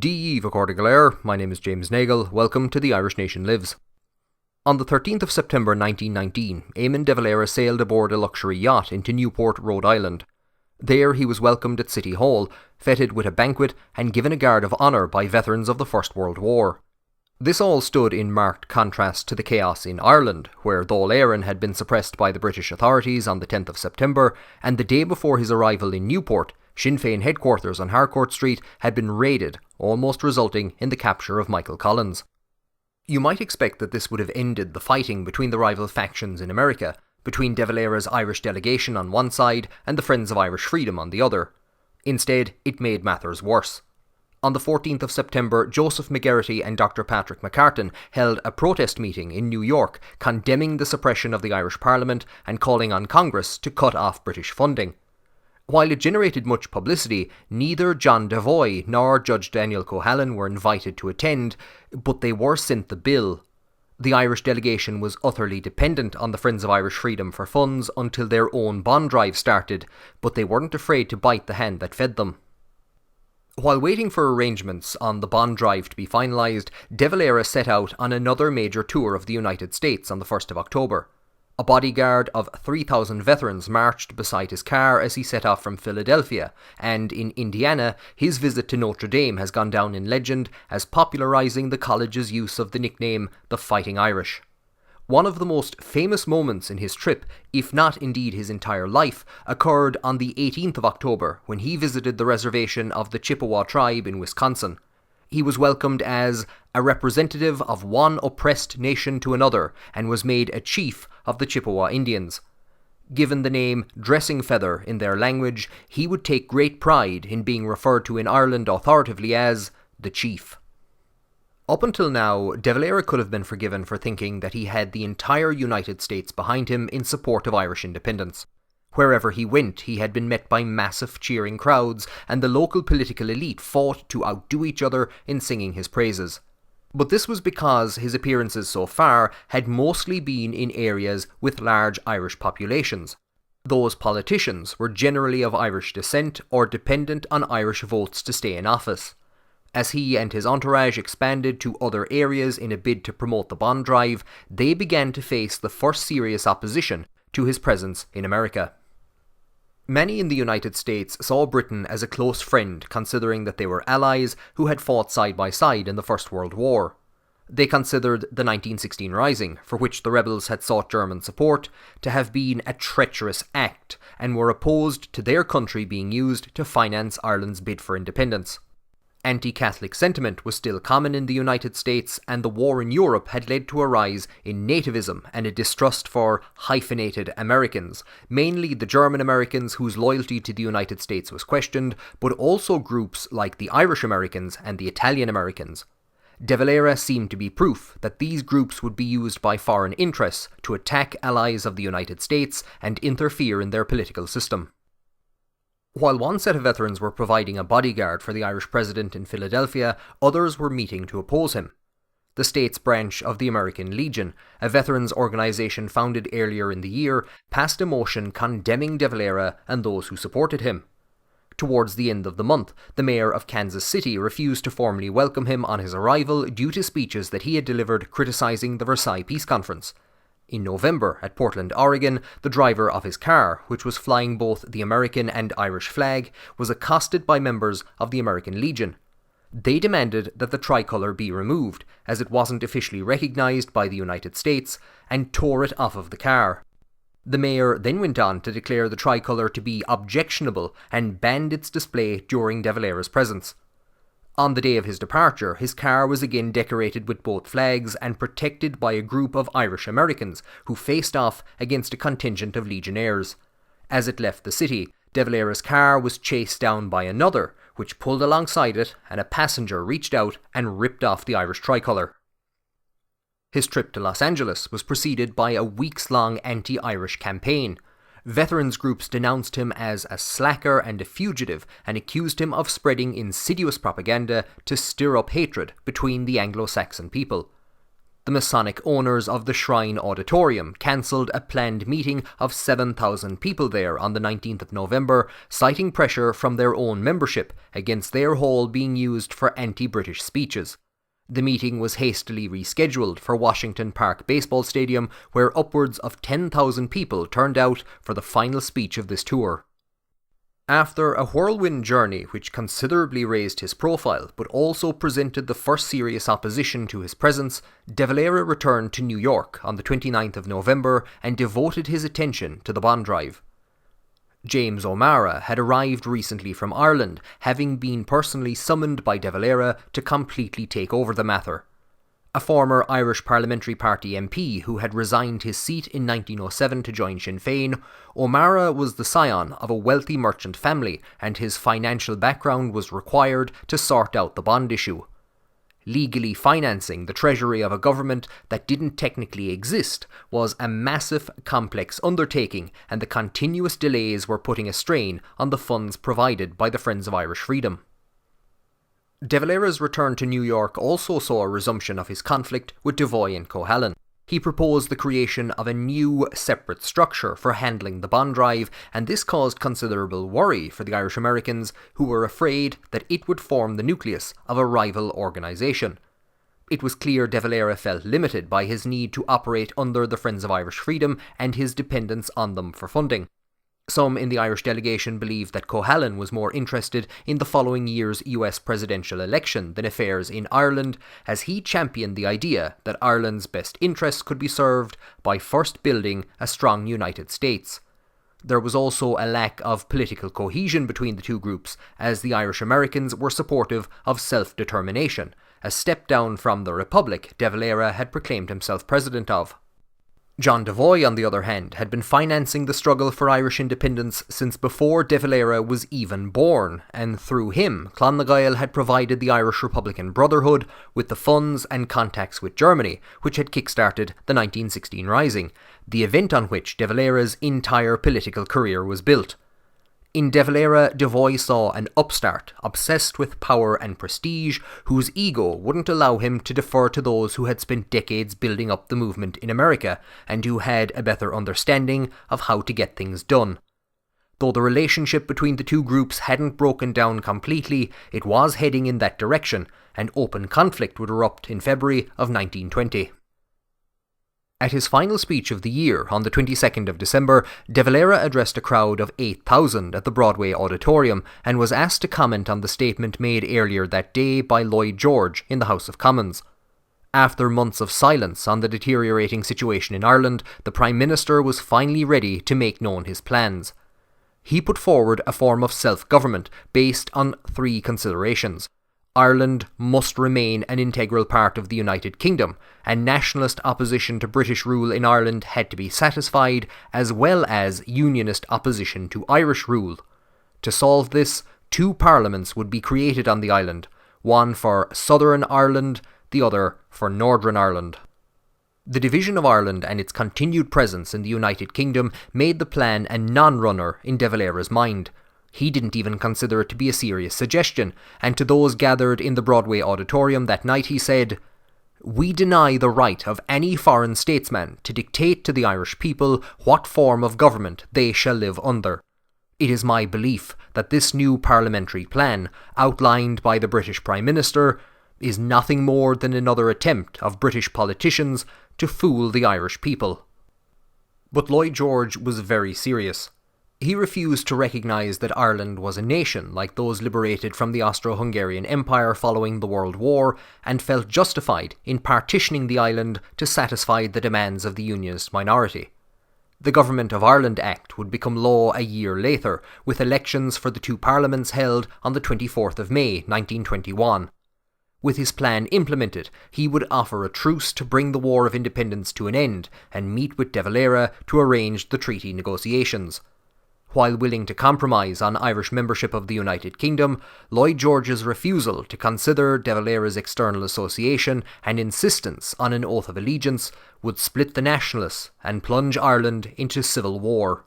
Díomh Cordigalir, my name is James Nagle, welcome to The Irish Nation Lives. On the 13th of September 1919, Éamon de Valera sailed aboard a luxury yacht into Newport, Rhode Island. There he was welcomed at City Hall, feted with a banquet and given a guard of honour by veterans of the First World War. This all stood in marked contrast to the chaos in Ireland, where Dáil Éireann had been suppressed by the British authorities on the 10th of September, and the day before his arrival in Newport, Sinn Féin headquarters on Harcourt Street had been raided, almost resulting in the capture of Michael Collins. You might expect that this would have ended the fighting between the rival factions in America, between de Valera's Irish delegation on one side and the Friends of Irish Freedom on the other. Instead, it made matters worse. On the 14th of September, Joseph McGarrity and Dr. Patrick McCartan held a protest meeting in New York condemning the suppression of the Irish Parliament and calling on Congress to cut off British funding. While it generated much publicity, neither John Devoy nor Judge Daniel Cohallen were invited to attend, but they were sent the bill. The Irish delegation was utterly dependent on the Friends of Irish Freedom for funds until their own bond drive started, but they weren't afraid to bite the hand that fed them. While waiting for arrangements on the bond drive to be finalised, de Valera set out on another major tour of the United States on the 1st of October. A bodyguard of 3,000 veterans marched beside his car as he set off from Philadelphia, and in Indiana, his visit to Notre Dame has gone down in legend as popularising the college's use of the nickname the Fighting Irish. One of the most famous moments in his trip, if not indeed his entire life, occurred on the 18th of October when he visited the reservation of the Chippewa tribe in Wisconsin. He was welcomed as a representative of one oppressed nation to another and was made a chief of the Chippewa Indians. Given the name Dressing Feather in their language, he would take great pride in being referred to in Ireland authoritatively as the Chief. Up until now, de Valera could have been forgiven for thinking that he had the entire United States behind him in support of Irish independence. Wherever he went, he had been met by massive cheering crowds, and the local political elite fought to outdo each other in singing his praises. But this was because his appearances so far had mostly been in areas with large Irish populations. Those politicians were generally of Irish descent or dependent on Irish votes to stay in office. As he and his entourage expanded to other areas in a bid to promote the bond drive, they began to face the first serious opposition to his presence in America. Many in the United States saw Britain as a close friend, considering that they were allies who had fought side by side in the First World War. They considered the 1916 Rising, for which the rebels had sought German support, to have been a treacherous act, and were opposed to their country being used to finance Ireland's bid for independence. Anti-Catholic sentiment was still common in the United States, and the war in Europe had led to a rise in nativism and a distrust for hyphenated Americans, mainly the German Americans whose loyalty to the United States was questioned, but also groups like the Irish Americans and the Italian Americans. De Valera seemed to be proof that these groups would be used by foreign interests to attack allies of the United States and interfere in their political system. While one set of veterans were providing a bodyguard for the Irish president in Philadelphia, others were meeting to oppose him. The state's branch of the American Legion, a veterans organisation founded earlier in the year, passed a motion condemning de Valera and those who supported him. Towards the end of the month, the mayor of Kansas City refused to formally welcome him on his arrival due to speeches that he had delivered criticising the Versailles Peace Conference. In November, at Portland, Oregon, the driver of his car, which was flying both the American and Irish flag, was accosted by members of the American Legion. They demanded that the tricolour be removed, as it wasn't officially recognised by the United States, and tore it off of the car. The mayor then went on to declare the tricolour to be objectionable and banned its display during de Valera's presence. On the day of his departure, his car was again decorated with both flags and protected by a group of Irish Americans who faced off against a contingent of legionnaires. As it left the city, de Valera's car was chased down by another, which pulled alongside it, and a passenger reached out and ripped off the Irish tricolour. His trip to Los Angeles was preceded by a weeks-long anti-Irish campaign. Veterans groups denounced him as a slacker and a fugitive and accused him of spreading insidious propaganda to stir up hatred between the Anglo-Saxon people. The Masonic owners of the Shrine Auditorium cancelled a planned meeting of 7,000 people there on the 19th of November, citing pressure from their own membership against their hall being used for anti-British speeches. The meeting was hastily rescheduled for Washington Park Baseball Stadium, where upwards of 10,000 people turned out for the final speech of this tour. After a whirlwind journey which considerably raised his profile, but also presented the first serious opposition to his presence, De Valera returned to New York on the 29th of November and devoted his attention to the bond drive. James O'Mara had arrived recently from Ireland, having been personally summoned by De Valera to completely take over the matter. A former Irish Parliamentary Party MP who had resigned his seat in 1907 to join Sinn Féin, O'Mara was the scion of a wealthy merchant family, and his financial background was required to sort out the bond issue. Legally financing the treasury of a government that didn't technically exist was a massive, complex undertaking, and the continuous delays were putting a strain on the funds provided by the Friends of Irish Freedom. De Valera's return to New York also saw a resumption of his conflict with Devoy and Cohalan. He proposed the creation of a new, separate structure for handling the bond drive, and this caused considerable worry for the Irish Americans, who were afraid that it would form the nucleus of a rival organisation. It was clear De Valera felt limited by his need to operate under the Friends of Irish Freedom and his dependence on them for funding. Some in the Irish delegation believed that Cohalan was more interested in the following year's US presidential election than affairs in Ireland, as he championed the idea that Ireland's best interests could be served by first building a strong United States. There was also a lack of political cohesion between the two groups, as the Irish Americans were supportive of self-determination, a step down from the Republic De Valera had proclaimed himself president of. John Devoy, on the other hand, had been financing the struggle for Irish independence since before De Valera was even born, and through him, Clann na Gael had provided the Irish Republican Brotherhood with the funds and contacts with Germany, which had kick-started the 1916 Rising, the event on which De Valera's entire political career was built. In De Valera, Devoy saw an upstart, obsessed with power and prestige, whose ego wouldn't allow him to defer to those who had spent decades building up the movement in America, and who had a better understanding of how to get things done. Though the relationship between the two groups hadn't broken down completely, it was heading in that direction, and open conflict would erupt in February of 1920. At his final speech of the year, on the 22nd of December, De Valera addressed a crowd of 8,000 at the Broadway Auditorium and was asked to comment on the statement made earlier that day by Lloyd George in the House of Commons. After months of silence on the deteriorating situation in Ireland, the Prime Minister was finally ready to make known his plans. He put forward a form of self-government based on three considerations. Ireland must remain an integral part of the United Kingdom, and nationalist opposition to British rule in Ireland had to be satisfied, as well as unionist opposition to Irish rule. To solve this, two parliaments would be created on the island, one for Southern Ireland, the other for Northern Ireland. The division of Ireland and its continued presence in the United Kingdom made the plan a non-runner in De Valera's mind. He didn't even consider it to be a serious suggestion, and to those gathered in the Broadway Auditorium that night he said, "We deny the right of any foreign statesman to dictate to the Irish people what form of government they shall live under. It is my belief that this new parliamentary plan, outlined by the British Prime Minister, is nothing more than another attempt of British politicians to fool the Irish people." But Lloyd George was very serious. He refused to recognise that Ireland was a nation like those liberated from the Austro-Hungarian Empire following the World War, and felt justified in partitioning the island to satisfy the demands of the Unionist minority. The Government of Ireland Act would become law a year later, with elections for the two parliaments held on the 24th of May 1921. With his plan implemented, he would offer a truce to bring the War of Independence to an end, and meet with De Valera to arrange the treaty negotiations. While willing to compromise on Irish membership of the United Kingdom, Lloyd George's refusal to consider De Valera's external association and insistence on an oath of allegiance would split the nationalists and plunge Ireland into civil war.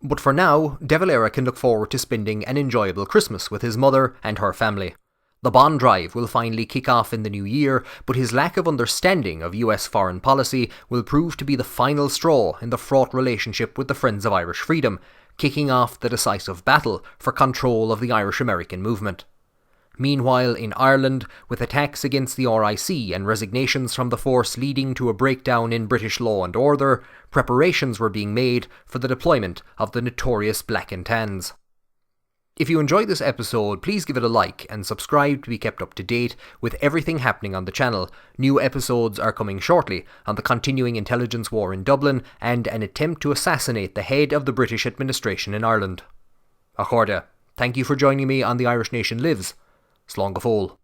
But for now, De Valera can look forward to spending an enjoyable Christmas with his mother and her family. The bond drive will finally kick off in the new year, but his lack of understanding of US foreign policy will prove to be the final straw in the fraught relationship with the Friends of Irish Freedom, kicking off the decisive battle for control of the Irish-American movement. Meanwhile, in Ireland, with attacks against the RIC and resignations from the force leading to a breakdown in British law and order, preparations were being made for the deployment of the notorious Black and Tans. If you enjoyed this episode, please give it a like and subscribe to be kept up to date with everything happening on the channel. New episodes are coming shortly on the continuing intelligence war in Dublin and an attempt to assassinate the head of the British administration in Ireland. Accorda, thank you for joining me on The Irish Nation Lives. Slán go fóill.